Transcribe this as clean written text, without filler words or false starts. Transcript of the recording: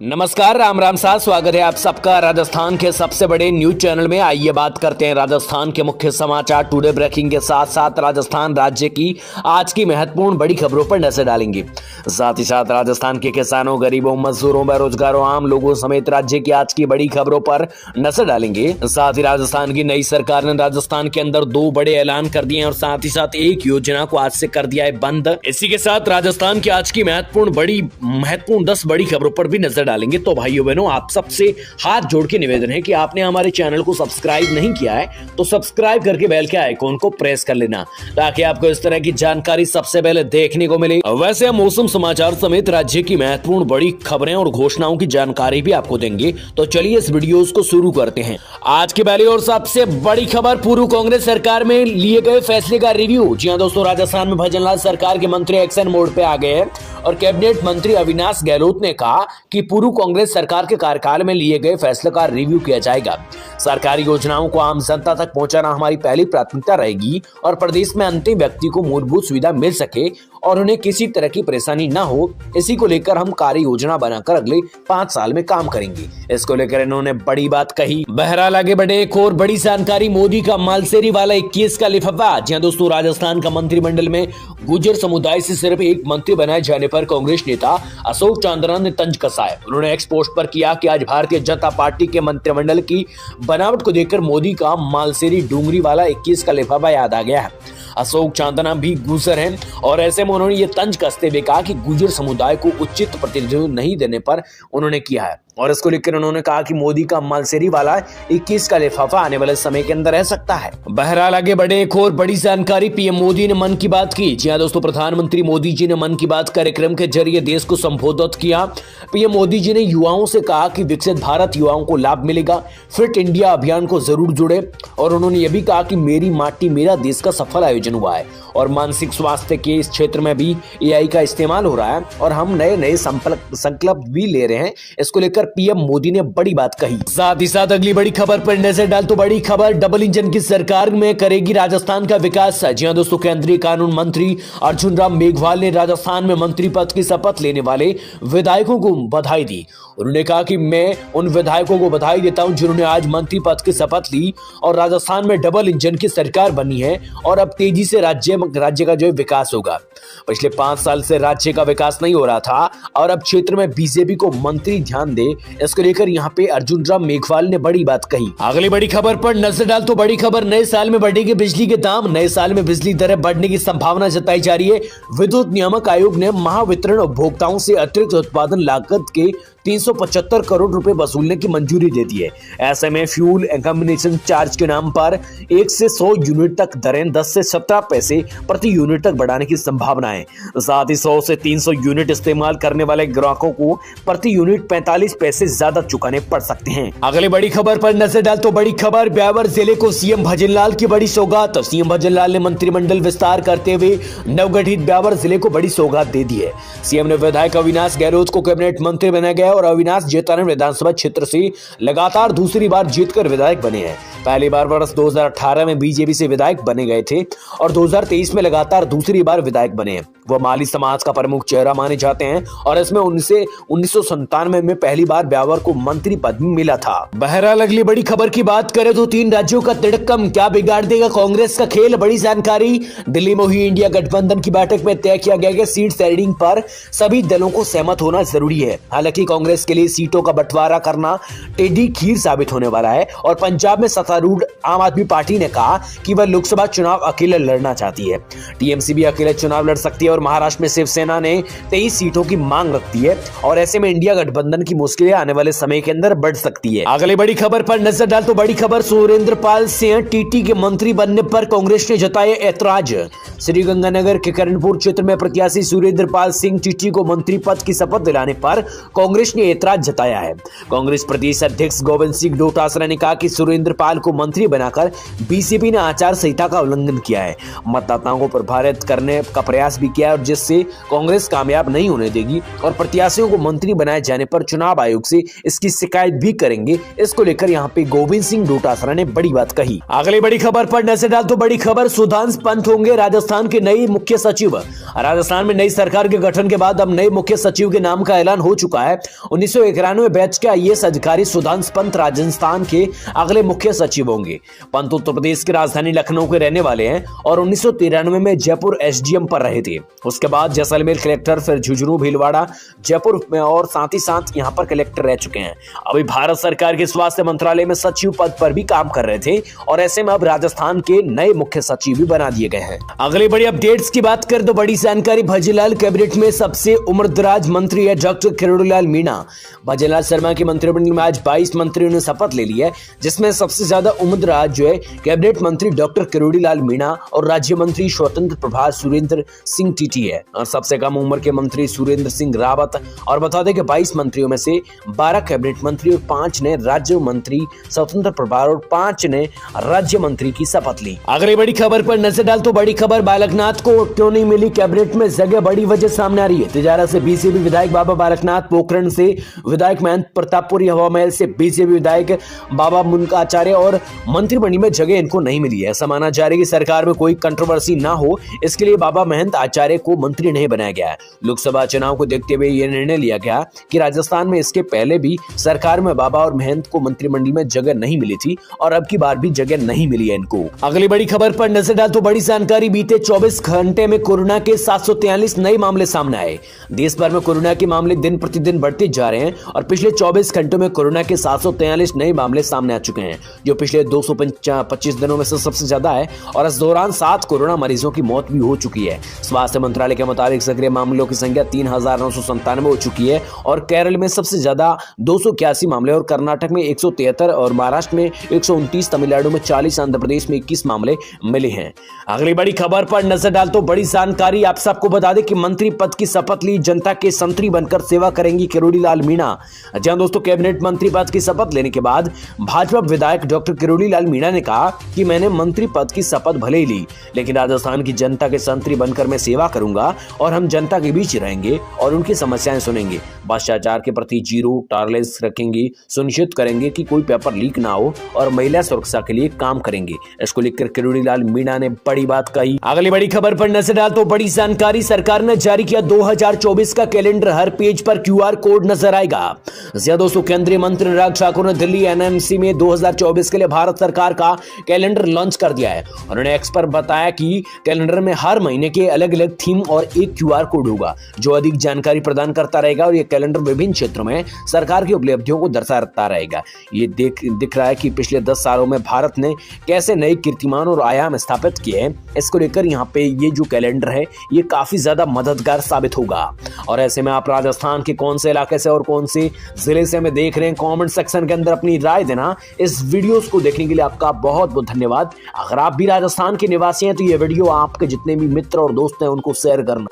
नमस्कार, राम राम साथ स्वागत है आप सबका राजस्थान के सबसे बड़े न्यूज चैनल में। आइए बात करते हैं राजस्थान के मुख्य समाचार टुडे ब्रेकिंग के साथ साथ राजस्थान राज्य की आज की महत्वपूर्ण बड़ी खबरों पर नजर डालेंगे। साथ ही साथ राजस्थान के किसानों, गरीबों, मजदूरों, बेरोजगारों, आम लोगों समेत राज्य की आज की बड़ी खबरों पर नजर डालेंगे। साथ ही राजस्थान की नई सरकार ने राजस्थान के अंदर 2 बड़े ऐलान कर दिए हैं और साथ ही साथ एक योजना को आज से कर दिया है बंद। इसी के साथ राजस्थान की आज की महत्वपूर्ण 10 बड़ी खबरों पर भी नजर डालेंगे। तो भाइयों बहनों, आप सबसे हाथ जोड़ के निवेदन है कि आपने हमारे चैनल को सब्सक्राइब नहीं किया है तो सब्सक्राइब करके बेल के आइकॉन को प्रेस कर लेना ताकि आपको इस तरह की जानकारी सबसे पहले देखने को मिले। वैसे हम मौसम समाचार समेत राज्य की महत्वपूर्ण बड़ी खबरें और घोषणाओं की जानकारी भी आपको देंगे। तो चलिए इस वीडियो को शुरू करते हैं। आज की पहली और सबसे बड़ी खबर, पूर्व कांग्रेस सरकार में लिए गए फैसले का रिव्यू। जी हां दोस्तों, राजस्थान में भजनलाल सरकार के मंत्री एक्शन मोड पे आ गए हैं और कैबिनेट मंत्री अविनाश गहलोत ने कहा कि पूर्व कांग्रेस सरकार के कार्यकाल में लिए गए फैसलों का रिव्यू किया जाएगा। सरकारी योजनाओं को आम जनता तक पहुंचाना हमारी पहली प्राथमिकता रहेगी और प्रदेश में अंतिम व्यक्ति को मूलभूत सुविधा मिल सके और उन्हें किसी तरह की परेशानी न हो, इसी को लेकर हम कार्य योजना बनाकर अगले 5 साल में काम करेंगे। इसको लेकर इन्होंने बड़ी बात कही। बहरहाल आगे बढ़े, एक और बड़ी जानकारी, मोदी का मालसेरी वाला 21 का लिफाफा। जी दोस्तों, राजस्थान का मंत्रिमंडल में गुर्जर समुदाय से सिर्फ एक मंत्री बनाए जाने पर कांग्रेस नेता अशोक चांदना ने तंज कसा है। उन्होंने एक्स पोस्ट पर किया कि आज भारतीय जनता पार्टी के मंत्रिमंडल की बनावट को देखकर मोदी का मालसेरी डूंगरी वाला 21 का लिफाफा याद आ गया है। अशोक चांदना भी गुर्जर हैं और ऐसे में उन्होंने ये तंज कसते हुए कहा कि गुर्जर समुदाय को उचित प्रतिनिधित्व नहीं देने पर उन्होंने किया है और इसको लेकर उन्होंने कहा कि मोदी का मालसेरी वाला 21 का लिफाफा आने वाले समय के अंदर रह सकता है। बहरहाल आगे बढ़े, एक और बड़ी जानकारी, पीएम मोदी ने मन की बात की। जी हां दोस्तों, प्रधानमंत्री मोदी जी ने मन की बात कार्यक्रम के जरिए देश को संबोधित किया। पीएम मोदी जी ने युवाओं से कहा कि विकसित भारत युवाओं को लाभ मिलेगा, फिट इंडिया अभियान को जरूर जुड़े और उन्होंने यह भी कहा कि मेरी माटी मेरा देश का सफल आयोजन हुआ है और मानसिक स्वास्थ्य के इस क्षेत्र में भी एआई का इस्तेमाल हो रहा है और हम नए संकल्प भी ले रहे हैं। इसको लेकर पीएम मोदी ने बड़ी बात कही। साथ ही साथ अगली बड़ी खबर पर नजर डाल तो बड़ी खबर, डबल इंजन की सरकार में करेगी राजस्थान का विकास। जी हां दोस्तों, केंद्रीय कानून मंत्री अर्जुन राम मेघवाल ने राजस्थान में मंत्री पद की शपथ लेने वाले विधायकों को बधाई दी। उन्होंने कहा कि मैं उन विधायकों को बधाई देता हूं जिन्होंने आज मंत्री पद की शपथ ली और राजस्थान में डबल इंजन की सरकार बनी है और अब तेजी से राज्य का जो विकास होगा। पिछले 5 साल से राज्य का विकास नहीं हो रहा था और अब क्षेत्र में बीजेपी को मंत्री ध्यान दे, इसको लेकर यहाँ पे अर्जुन राम मेघवाल ने बड़ी बात कही। अगली बड़ी खबर पर नजर डाल तो बड़ी खबर, नए साल में बढ़ेगी बिजली के दाम। नए साल में बिजली दरें बढ़ने की संभावना जताई जा रही है। विद्युत नियामक आयोग ने महावितरण उपभोक्ताओं से अतिरिक्त उत्पादन लागत के 375 करोड़ रुपए वसूलने की मंजूरी दे दी है। ऐसे में फ्यूल कॉम्बिनेशन चार्ज के नाम पर 1 से 100 यूनिट तक दरें 10 से 17 पैसे प्रति यूनिट तक बढ़ाने की संभावना है। साथ ही 100 से 300 यूनिट इस्तेमाल करने वाले ग्राहकों को प्रति यूनिट 45 पैसे ज्यादा चुकाने पड़ सकते हैं। अगली बड़ी खबर पर नजर डाल तो बड़ी खबर, ब्यावर जिले को सीएम भजनलाल की बड़ी सौगात। सीएम भजनलाल ने मंत्रिमंडल विस्तार करते हुए नवगठित ब्यावर जिले को बड़ी सौगात दे दी है। सीएम ने विधायक अविनाश गहलोत को कैबिनेट मंत्री बनाया गया और अविनाश जेतारण विधानसभा क्षेत्र से लगातार दूसरी बार जीतकर विधायक बने हैं। पहली बार वर्ष 2018 में बीजेपी से विधायक बने गए थे और 2023 में लगातार दूसरी बार विधायक बने हैं। वो माली समाज का प्रमुख चेहरा माने जाते हैं और इसमें 1997 में पहली बार ब्यावर को मंत्री पद मिला था। बहरहाल अगली बड़ी खबर की बात करें तो 3 राज्यों का तिड़कम क्या बिगाड़ देगा कांग्रेस का खेल। बड़ी जानकारी, दिल्ली में हुई इंडिया गठबंधन की बैठक में तय किया गया कि सीट शेयरिंग पर सभी दलों को सहमत होना जरूरी है। हालांकि कांग्रेस के लिए सीटों का बंटवारा करना टेढ़ी खीर साबित होने वाला है और पंजाब में सत्तारूढ़ आम आदमी पार्टी ने कहा कि वह लोकसभा चुनाव अकेले लड़ना चाहती है। टीएमसी भी अकेले चुनाव लड़ सकती है और महाराष्ट्र में शिवसेना ने 23 सीटों की मांग रखती है और ऐसे में इंडिया गठबंधन की मुश्किलें आने वाले समय के अंदर बढ़ सकती है। अगली बड़ी खबर पर नजर डाल तो बड़ी खबर, सुरेंद्र पाल सिंह टीटी के मंत्री बनने पर कांग्रेस ने जताया ऐतराज। श्रीगंगानगर के करणपुर क्षेत्र में प्रत्याशी सुरेंद्र पाल सिंह टीटी को मंत्री पद की शपथ दिलाने पर कांग्रेस ने ऐतराज जताया है। कांग्रेस प्रदेश अध्यक्ष गोविंद सिंह डोटासरा ने कहा कि सुरेंद्र पाल को मंत्री बनाकर बीजेपी ने आचार संहिता का उल्लंघन किया है, मतदाताओं को प्रभावित करने का प्रयास भी किया और जिससे कांग्रेस कामयाब नहीं होने देगी और प्रत्याशियों को मंत्री बनाए जाने पर चुनाव आयोग से इसकी शिकायत भी करेंगे। इसको लेकर यहाँ पे गोविंद सिंह डोटासरा ने बड़ी बात कही। अगली बड़ी खबर पर नजर डाल तो बड़ी खबर, सुधांशु पंत होंगे राजस्थान के नए मुख्य सचिव। राजस्थान में नई सरकार के गठन के बाद अब नए मुख्य सचिव के नाम का ऐलान हो चुका है। 1991 बैच के आईएएस अधिकारी सुधांशु पंत राजस्थान के अगले मुख्य सचिव होंगे। पंत उत्तर प्रदेश की राजधानी लखनऊ के रहने वाले हैं और 1993 में जयपुर एसडीएम पर रहे थे। उसके बाद जैसलमेर कलेक्टर, फिर झुंझुनू, भीलवाड़ा, जयपुर में और साथ ही साथ यहाँ पर कलेक्टर रह चुके हैं। अभी भारत सरकार के स्वास्थ्य मंत्रालय में सचिव पद पर भी काम कर रहे थे और ऐसे में अब राजस्थान के नए मुख्य सचिव भी बना दिए गए हैं। अगली बड़ी अपडेट्स की बात करें तो बड़ी जानकारी, भजनलाल कैबिनेट में सबसे उम्रदराज मंत्री है डॉक्टर किरोड़ीलाल मीणा। भजनलाल शर्मा के मंत्रिमंडल में आज 22 मंत्रियों ने शपथ ले ली है, जिसमें सबसे ज्यादा उम्रदराज जो है कैबिनेट मंत्री डॉक्टर किरोड़ीलाल मीणा और राज्य मंत्री स्वतंत्र प्रभार सुरेंद्र सिंह टीटी है और सबसे कम उम्र के मंत्री सुरेंद्र सिंह रावत। और बता दें कि 22 मंत्रियों में से 12 कैबिनेट मंत्री और 5 ने राज्य मंत्री स्वतंत्र प्रभार और 5 ने राज्य मंत्री की शपथ ली। अगली बड़ी खबर पर नजर डाल तो बड़ी खबर, बालकनाथ को क्यों नहीं मिली कैबिनेट में जगह, बड़ी वजह सामने आ रही है। तिजारा से बीजेपी विधायक बाबा बालकनाथ, पोखरण से विधायक महंत प्रतापपुरी, हवा महल से बीजेपी विधायक बाबा मुनकाचार्य और मंत्रिमंडल में जगह इनको नहीं मिली है। ऐसा माना जा रहा है कि सरकार में कोई कंट्रोवर्सी ना हो, इसके लिए बाबा महंत आचार्य को मंत्री नहीं बनाया गया है। लोकसभा चुनाव को देखते हुए यह निर्णय लिया गया कि राजस्थान में इसके पहले भी सरकार में बाबा और महंत को मंत्रिमंडल में जगह नहीं मिली थी और अब की बार भी जगह नहीं मिली है इनको। अगली बड़ी खबर पर नजर डाल तो बड़ी जानकारी, बीते 24 घंटे में कोरोना के 743 नए मामले सामने आए। देश भर में कोरोना के मामले दिन प्रतिदिन बढ़ते जा रहे हैं और पिछले 24 घंटों में कोरोना के 743 नए मामले सामने आ चुके हैं, जो पिछले 225 दिनों में से सबसे ज्यादा है और इस दौरान 7 कोरोना मरीजों की मौत भी हो चुकी है। स्वास्थ्य मंत्रालय के मुताबिक सक्रिय मामलों की संख्या 3997 हो चुकी है और केरल में सबसे ज्यादा 281 मामले और कर्नाटक में 173 और महाराष्ट्र में 129, तमिलनाडु में 40, आंध्र प्रदेश में 21 मामले मिले हैं। अगली बड़ी खबर पर नजर डाल तो बड़ी जानकारी, आप सबको बता दें कि मंत्री पद की शपथ ली, जनता के संतरी बनकर सेवा करेंगी किरोड़ीलाल मीणा। जहां दोस्तों कैबिनेट मंत्री पद की शपथ लेने के बाद भाजपा विधायक डॉक्टर किरोड़ीलाल मीणा ने कहा कि मैंने मंत्री पद की शपथ भले ही ली, लेकिन राजस्थान की जनता के संतरी बनकर मैं सेवा करूंगा और हम जनता के बीच रहेंगे और उनकी समस्याएं सुनेंगे। भ्रष्टाचार के प्रति जीरो टॉलरेंस रखेंगे, सुनिश्चित करेंगे कि कोई पेपर लीक ना हो और महिला सुरक्षा के लिए काम करेंगे। इसको लेकर किरोड़ीलाल मीणा ने बड़ी बात कही। अगली बड़ी खबर पर नजर डाल तो बड़ी जानकारी, सरकार ने जारी किया 2024 का कैलेंडर, हर पेज पर क्यूआर कोड नजर आएगा। दोस्तों केंद्रीय मंत्री अनुराग ठाकुर ने दिल्ली एनएमसी में 2024 के लिए भारत सरकार का कैलेंडर लॉन्च कर दिया है। उन्होंने एक्स पर बताया कि कैलेंडर में हर महीने के अलग अलग थीम और एक क्यूआर कोड होगा जो अधिक जानकारी प्रदान करता रहेगा और यह कैलेंडर विभिन्न क्षेत्रों में सरकार की उपलब्धियों को दर्शाता रहेगा। ये दिख रहा है कि पिछले 10 सालों में भारत ने कैसे नए कीर्तिमान और आयाम स्थापित किए हैं। इसको लेकर यहाँ पे ये जो कैलेंडर है ये काफी ज्यादा मददगार साबित होगा। और ऐसे में आप राजस्थान के कौन से इलाके से और कौन से जिले से हमें देख रहे हैं, कमेंट सेक्शन के अंदर अपनी राय देना। इस वीडियोस को देखने के लिए आपका बहुत बहुत धन्यवाद। अगर आप भी राजस्थान के निवासी हैं तो ये वीडियो आपके जितने भी मित्र और दोस्त हैं उनको शेयर करना।